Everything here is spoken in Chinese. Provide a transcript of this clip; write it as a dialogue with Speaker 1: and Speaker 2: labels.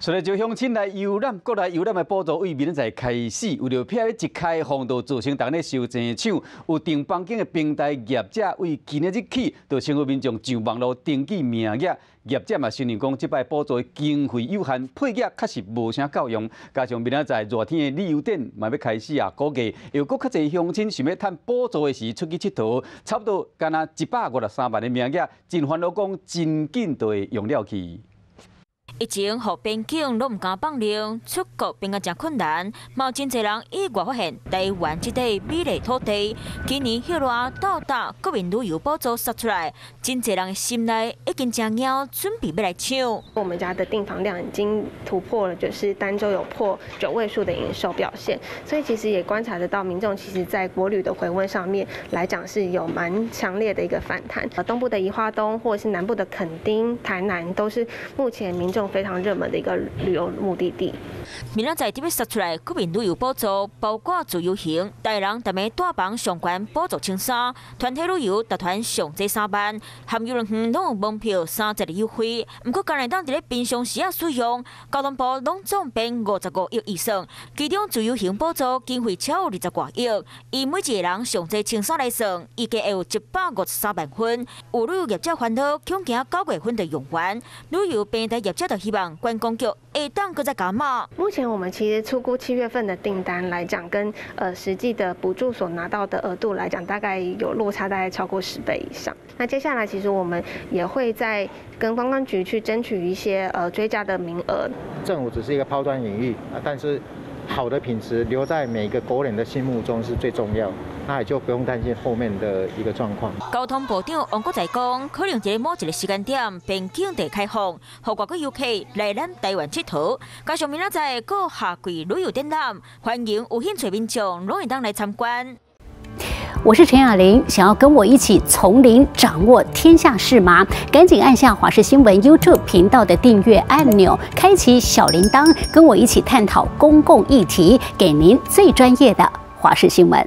Speaker 1: 随着乡亲来游览，国内游览的补助为明仔载开始，为了票一开放，就造成大家收钱抢。有订房间的平台业者为今日起，就请求民众上网络登记名额。业者嘛承认讲，这摆补助的经费有限，配额确实无啥够用。加上明仔载热天的旅游点嘛要开始啊，估计又搁较侪乡亲想要趁补助的时出去佚佗，差不多干那153万的名额，真烦恼讲真紧就会用了去。
Speaker 2: 疫情互边境拢唔敢放流，出国变个真困难。嘛有真侪人意外发现台湾这块美丽土地，今年迄热到达国民旅游补助杀出来，真侪人的心内已经真痒，准备要来抢。
Speaker 3: 我们家的订房量已经突破了，就是单周有破9位数的营收表现，所以其实也观察得到民众其实在国旅的回温上面来讲是有蛮强烈的一个反弹。东部的宜花东或者是南部的垦丁、台南都是目前民众 非常热门的一个旅游目的地。
Speaker 2: 明仔载特别杀出来国民旅游补助，包括自由行，大人逐暝带房上悬补助1300，团体旅游特团上济3万，含游乐园拢有门票30日优惠。不过今年当伫咧平常时使用，交通部拢总编55亿预算，其中自由行补助经费超有20多亿，以每一个人上济1300来算，预计会有153万份。有旅游业者烦恼，恐惊9月份就用完，旅游平台业者就希望观光局会当搁再加码。
Speaker 3: 目前我们其实初估7月份的订单来讲，跟实际的补助所拿到的额度来讲，大概有落差，大概超过10倍以上。那接下来其实我们也会在跟观光局去争取一些追加的名额。
Speaker 4: 政府只是一个抛砖引玉啊，但是好的品质留在每个国人的心目中是最重要。 那也就不用担心后面的一个状况。
Speaker 2: 交通部长王国才讲，可能在某一个时间点，边境地开放，让外国游客来咱台湾佚佗。加上明仔载搁夏季旅游展览，欢迎有兴趣民众拢会当来参观。
Speaker 5: 我是陈雅玲，想要跟我一起从零掌握天下事吗？赶紧按下华视新闻 YouTube 频道的订阅按钮，开启小铃铛，跟我一起探讨公共议题，给您最专业的华视新闻。